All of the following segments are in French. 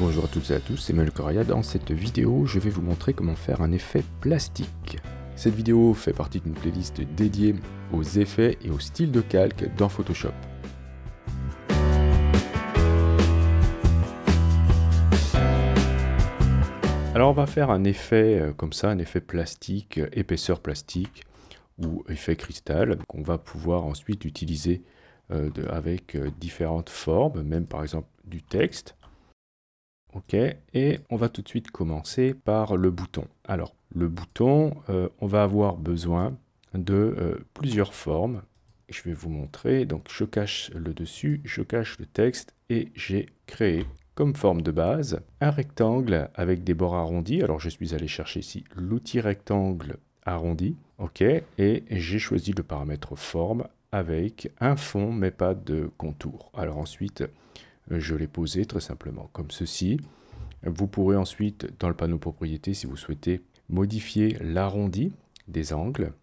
Bonjour à toutes et à tous, c'est Manuel Correa. Dans cette vidéo, je vais vous montrer comment faire un effet plastique. Cette vidéo fait partie d'une playlist dédiée aux effets et aux styles de calque dans Photoshop. Alors on va faire un effet comme ça, un effet plastique, épaisseur plastique ou effet cristal, qu'on va pouvoir ensuite utiliser avec différentes formes, même par exemple du texte. Ok, et on va tout de suite commencer par le bouton. Alors, le bouton, on va avoir besoin de plusieurs formes. Je vais vous montrer. Donc, je cache le dessus, je cache le texte et j'ai créé comme forme de base un rectangle avec des bords arrondis. Alors, je suis allé chercher ici l'outil rectangle arrondi. Ok, et j'ai choisi le paramètre forme avec un fond mais pas de contour. Alors ensuite, je l'ai posé très simplement comme ceci. Vous pourrez ensuite, dans le panneau propriétés, si vous souhaitez, modifier l'arrondi des angles,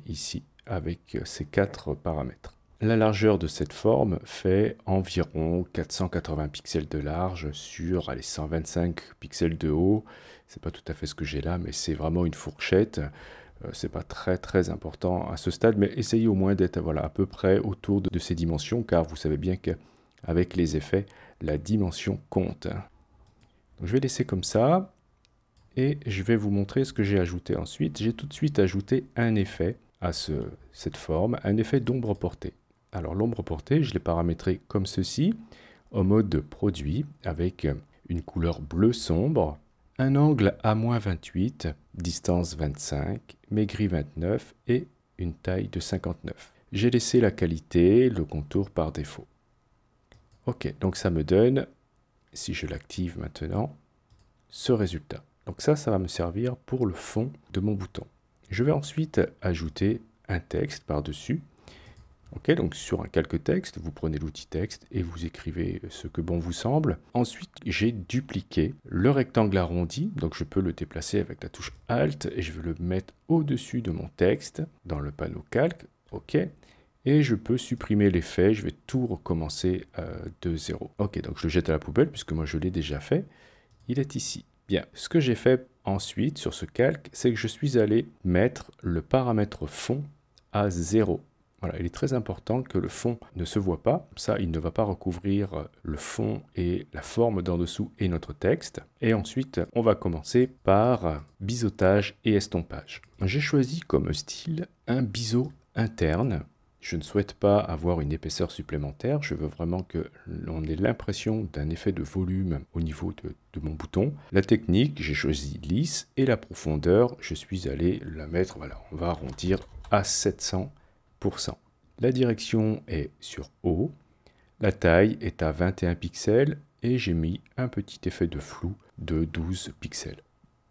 ici, avec ces 4 paramètres. La largeur de cette forme fait environ 480 pixels de large sur 125 pixels de haut. C'est pas tout à fait ce que j'ai là, mais c'est vraiment une fourchette. C'est pas très important à ce stade, mais essayez au moins d'être à peu près autour de ces dimensions, car vous savez bien qu'avec les effets, la dimension compte. Donc, je vais laisser comme ça, et je vais vous montrer ce que j'ai ajouté ensuite. J'ai tout de suite ajouté un effet à cette forme, un effet d'ombre portée. Alors l'ombre portée, je l'ai paramétré comme ceci, en mode produit, avec une couleur bleu sombre, un angle à -28, distance 25, maigri 29 et une taille de 59. J'ai laissé la qualité, le contour par défaut. Ok, donc ça me donne, si je l'active maintenant, ce résultat. Donc ça va me servir pour le fond de mon bouton. Je vais ensuite ajouter un texte par-dessus. Ok, donc sur un calque texte, vous prenez l'outil texte et vous écrivez ce que bon vous semble. Ensuite, j'ai dupliqué le rectangle arrondi, donc je peux le déplacer avec la touche Alt et je vais le mettre au-dessus de mon texte dans le panneau calque. Ok, et je peux supprimer l'effet, je vais tout recommencer de zéro. Ok, donc je le jette à la poubelle puisque moi je l'ai déjà fait. Il est ici. Bien, ce que j'ai fait ensuite sur ce calque, c'est que je suis allé mettre le paramètre fond à 0. Voilà, il est très important que le fond ne se voit pas. Ça, il ne va pas recouvrir le fond et la forme d'en dessous et notre texte. Et ensuite, on va commencer par biseautage et estompage. J'ai choisi comme style un biseau interne. Je ne souhaite pas avoir une épaisseur supplémentaire, je veux vraiment que l'on ait l'impression d'un effet de volume au niveau de mon bouton. La technique, j'ai choisi lisse et la profondeur, je suis allé la mettre, voilà, on va arrondir à 700%. La direction est sur haut, la taille est à 21 pixels et j'ai mis un petit effet de flou de 12 pixels.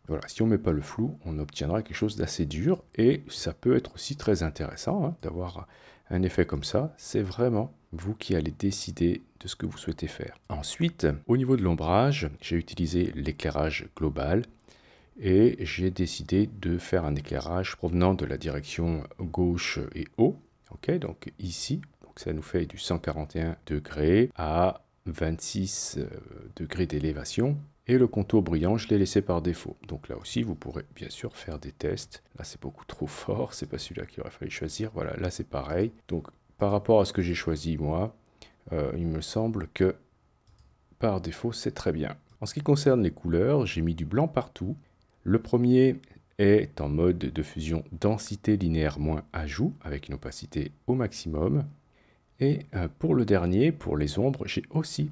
Voilà, si on ne met pas le flou, on obtiendra quelque chose d'assez dur et ça peut être aussi très intéressant d'avoir un effet comme ça. C'est vraiment vous qui allez décider de ce que vous souhaitez faire. Ensuite, au niveau de l'ombrage, j'ai utilisé l'éclairage global et j'ai décidé de faire un éclairage provenant de la direction gauche et haut. Ok, donc ici, donc ça nous fait du 141 degrés à 26 degrés d'élévation. Et le contour brillant, je l'ai laissé par défaut. Donc là aussi, vous pourrez bien sûr faire des tests. Là, c'est beaucoup trop fort. C'est pas celui-là qu'il aurait fallu choisir. Voilà, là, c'est pareil. Donc, par rapport à ce que j'ai choisi, moi, il me semble que par défaut, c'est très bien. En ce qui concerne les couleurs, j'ai mis du blanc partout. Le premier est en mode de fusion densité linéaire moins ajout, avec une opacité au maximum. Et pour le dernier, pour les ombres, j'ai aussi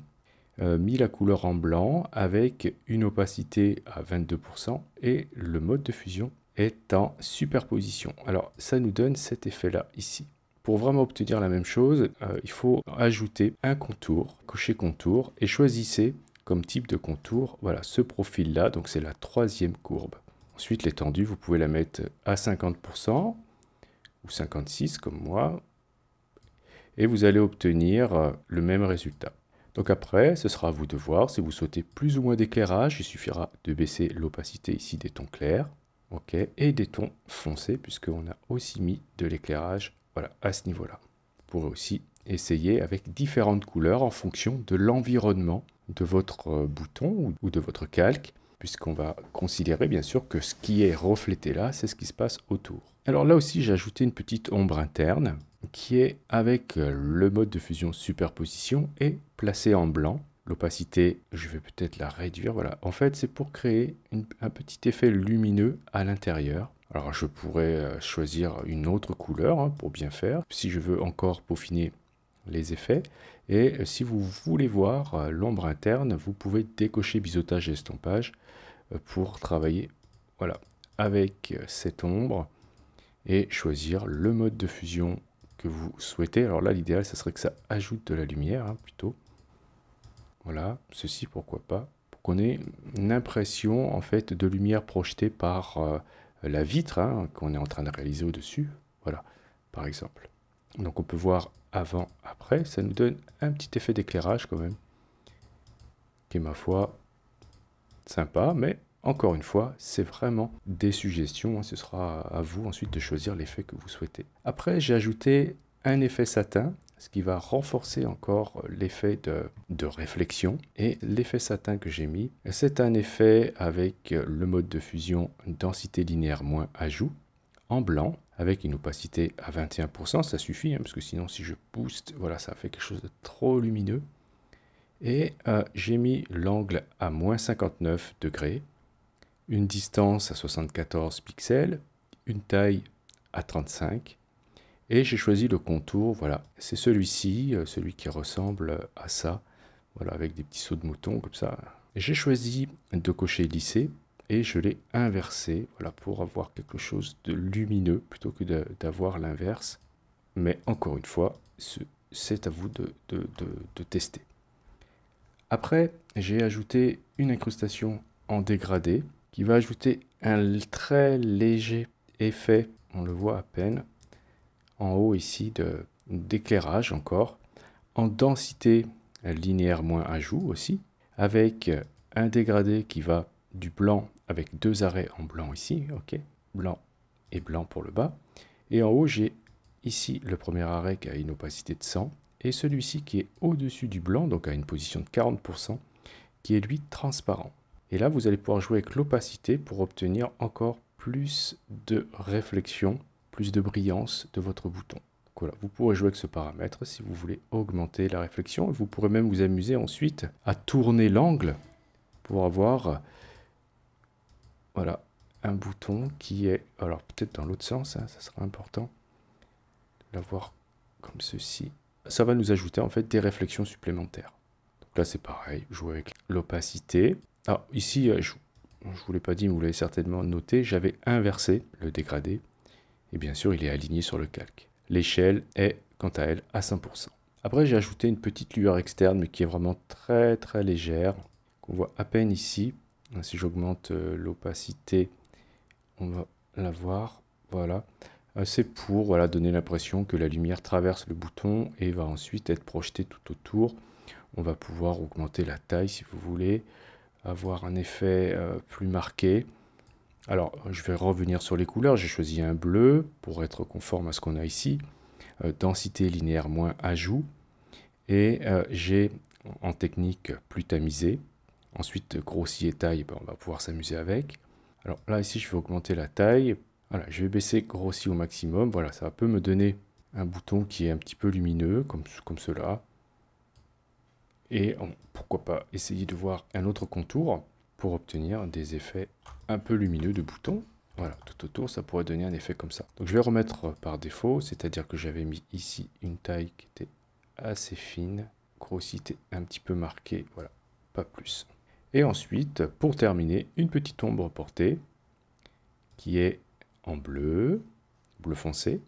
mis la couleur en blanc avec une opacité à 22% et le mode de fusion est en superposition. Alors ça nous donne cet effet-là ici. Pour vraiment obtenir la même chose, il faut ajouter un contour, cocher contour et choisissez comme type de contour, voilà, ce profil-là, donc c'est la troisième courbe. Ensuite l'étendue, vous pouvez la mettre à 50% ou 56% comme moi et vous allez obtenir le même résultat. Donc après, ce sera à vous de voir si vous souhaitez plus ou moins d'éclairage. Il suffira de baisser l'opacité ici des tons clairs, et des tons foncés, puisqu'on a aussi mis de l'éclairage à ce niveau-là. Vous pourrez aussi essayer avec différentes couleurs en fonction de l'environnement de votre bouton ou de votre calque, puisqu'on va considérer bien sûr que ce qui est reflété là, c'est ce qui se passe autour. Alors là aussi, j'ai ajouté une petite ombre interne qui est avec le mode de fusion superposition et placée en blanc. L'opacité, je vais peut-être la réduire. Voilà. En fait, c'est pour créer un petit effet lumineux à l'intérieur. Alors, je pourrais choisir une autre couleur hein, pour bien faire, si je veux encore peaufiner les effets. Et si vous voulez voir l'ombre interne, vous pouvez décocher biseautage et estompage pour travailler voilà, avec cette ombre et choisir le mode de fusion que vous souhaitez. Alors là, l'idéal, ce serait que ça ajoute de la lumière hein, plutôt. Voilà, ceci pourquoi pas, pour qu'on ait une impression en fait de lumière projetée par la vitre hein, qu'on est en train de réaliser au-dessus. Voilà, par exemple. Donc on peut voir avant, après, ça nous donne un petit effet d'éclairage quand même, qui est ma foi sympa, mais encore une fois, c'est vraiment des suggestions, hein, ce sera à vous ensuite de choisir l'effet que vous souhaitez. Après, j'ai ajouté un effet satin, ce qui va renforcer encore l'effet de réflexion. Et l'effet satin que j'ai mis, c'est un effet avec le mode de fusion densité linéaire moins ajout, en blanc, avec une opacité à 21%, ça suffit, hein, parce que sinon si je booste, voilà, ça fait quelque chose de trop lumineux. Et j'ai mis l'angle à moins 59 degrés, une distance à 74 pixels, une taille à 35, et j'ai choisi le contour, voilà, c'est celui-ci, celui qui ressemble à ça, voilà, avec des petits sauts de mouton comme ça. J'ai choisi de cocher lisser, et je l'ai inversé, voilà, pour avoir quelque chose de lumineux, plutôt que d'avoir l'inverse. Mais encore une fois, c'est à vous de tester. Après, j'ai ajouté une incrustation en dégradé, qui va ajouter un très léger effet, on le voit à peine, en haut ici d'éclairage encore, en densité linéaire moins ajout aussi, avec un dégradé qui va du blanc avec deux arrêts en blanc ici, ok, blanc et blanc pour le bas, et en haut j'ai ici le premier arrêt qui a une opacité de 100, et celui-ci qui est au-dessus du blanc, donc à une position de 40%, qui est lui transparent. Et là, vous allez pouvoir jouer avec l'opacité pour obtenir encore plus de réflexion, plus de brillance de votre bouton. Donc voilà, vous pourrez jouer avec ce paramètre si vous voulez augmenter la réflexion. Vous pourrez même vous amuser ensuite à tourner l'angle pour avoir voilà, un bouton qui est, alors peut-être dans l'autre sens, hein, ça sera important de l'avoir comme ceci. Ça va nous ajouter en fait des réflexions supplémentaires. Donc là c'est pareil, jouer avec l'opacité. Alors ici, je ne vous l'ai pas dit, mais vous l'avez certainement noté, j'avais inversé le dégradé. Et bien sûr, il est aligné sur le calque. L'échelle est, quant à elle, à 100%. Après, j'ai ajouté une petite lueur externe, mais qui est vraiment très très légère, qu'on voit à peine ici. Si j'augmente l'opacité, on va la voir. Voilà. C'est pour voilà, donner l'impression que la lumière traverse le bouton et va ensuite être projetée tout autour. On va pouvoir augmenter la taille si vous voulez, avoir un effet plus marqué. Alors, je vais revenir sur les couleurs. J'ai choisi un bleu pour être conforme à ce qu'on a ici. Densité linéaire moins ajout. Et j'ai en technique plus tamisé. Ensuite, grossi et taille, ben, on va pouvoir s'amuser avec. Alors là, ici, je vais augmenter la taille. Voilà, je vais baisser grossi au maximum. Voilà, ça peut me donner un bouton qui est un petit peu lumineux, comme cela. Et pourquoi pas essayer de voir un autre contour pour obtenir des effets un peu lumineux de boutons. Voilà, tout autour, ça pourrait donner un effet comme ça. Donc je vais remettre par défaut, c'est-à-dire que j'avais mis ici une taille qui était assez fine, grossité un petit peu marquée, voilà, pas plus. Et ensuite, pour terminer, une petite ombre portée qui est en bleu, bleu foncé.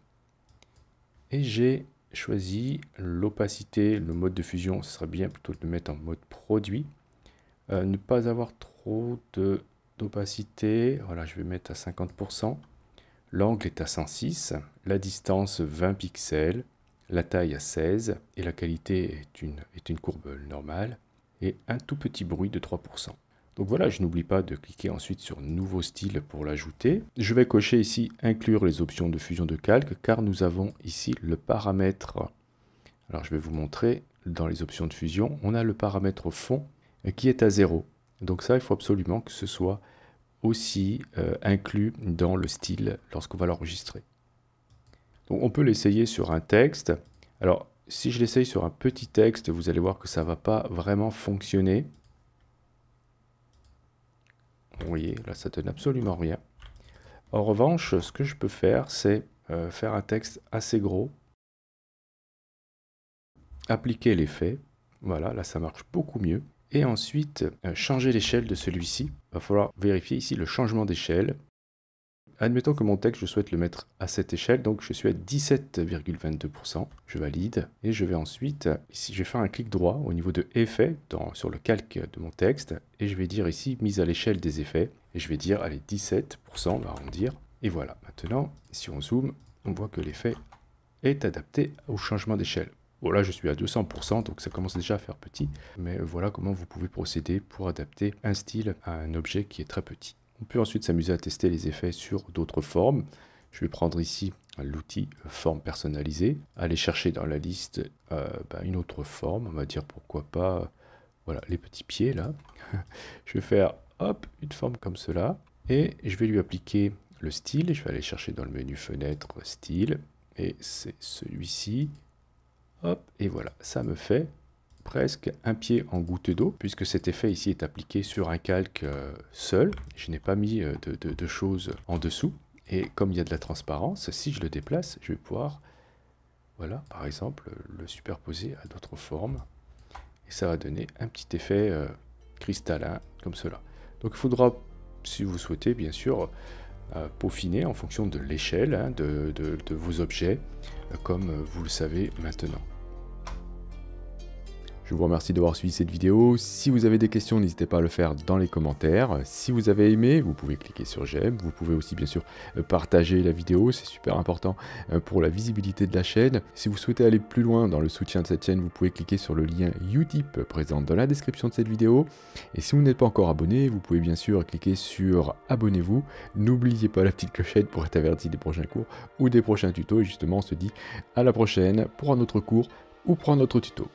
Et j'ai choisi l'opacité, le mode de fusion, ce serait bien plutôt de le mettre en mode produit. Ne pas avoir trop d'opacité, voilà, je vais mettre à 50%. L'angle est à 106, la distance 20 pixels, la taille à 16 et la qualité est une courbe normale et un tout petit bruit de 3%. Donc voilà, je n'oublie pas de cliquer ensuite sur Nouveau style pour l'ajouter. Je vais cocher ici Inclure les options de fusion de calque car nous avons ici le paramètre. Alors je vais vous montrer dans les options de fusion, on a le paramètre fond qui est à 0. Donc ça, il faut absolument que ce soit aussi inclus dans le style lorsqu'on va l'enregistrer. Donc on peut l'essayer sur un texte. Alors, si je l'essaye sur un petit texte, vous allez voir que ça ne va pas vraiment fonctionner. Vous voyez, là, ça donne absolument rien. En revanche, ce que je peux faire, c'est faire un texte assez gros, appliquer l'effet. Voilà, là, ça marche beaucoup mieux. Et ensuite, changer l'échelle de celui-ci. Il va falloir vérifier ici le changement d'échelle. Admettons que mon texte, je souhaite le mettre à cette échelle, donc je suis à 17,22%. Je valide et je vais ensuite, ici, je vais faire un clic droit au niveau de effets sur le calque de mon texte et je vais dire ici mise à l'échelle des effets et je vais dire allez 17%, on va arrondir. Et voilà, maintenant, si on zoome, on voit que l'effet est adapté au changement d'échelle. Bon, là, je suis à 200%, donc ça commence déjà à faire petit. Mais voilà comment vous pouvez procéder pour adapter un style à un objet qui est très petit. On peut ensuite s'amuser à tester les effets sur d'autres formes. Je vais prendre ici l'outil forme personnalisée, aller chercher dans la liste une autre forme, on va dire pourquoi pas, voilà, les petits pieds là. Je vais faire hop, une forme comme cela, et je vais lui appliquer le style, je vais aller chercher dans le menu fenêtre style, et c'est celui-ci, hop, et voilà, ça me fait presque un pied en goutte d'eau, puisque cet effet ici est appliqué sur un calque seul. Je n'ai pas mis de choses en dessous. Et comme il y a de la transparence, si je le déplace, je vais pouvoir, voilà, par exemple, le superposer à d'autres formes. Et ça va donner un petit effet cristallin, comme cela. Donc il faudra, si vous souhaitez, bien sûr, peaufiner en fonction de l'échelle de vos objets, comme vous le savez maintenant. Je vous remercie d'avoir suivi cette vidéo. Si vous avez des questions, n'hésitez pas à le faire dans les commentaires. Si vous avez aimé, vous pouvez cliquer sur j'aime. Vous pouvez aussi bien sûr partager la vidéo, c'est super important pour la visibilité de la chaîne. Si vous souhaitez aller plus loin dans le soutien de cette chaîne, vous pouvez cliquer sur le lien Utip présent dans la description de cette vidéo. Et si vous n'êtes pas encore abonné, vous pouvez bien sûr cliquer sur abonnez-vous. N'oubliez pas la petite clochette pour être averti des prochains cours ou des prochains tutos. Et justement, on se dit à la prochaine pour un autre cours ou pour un autre tuto.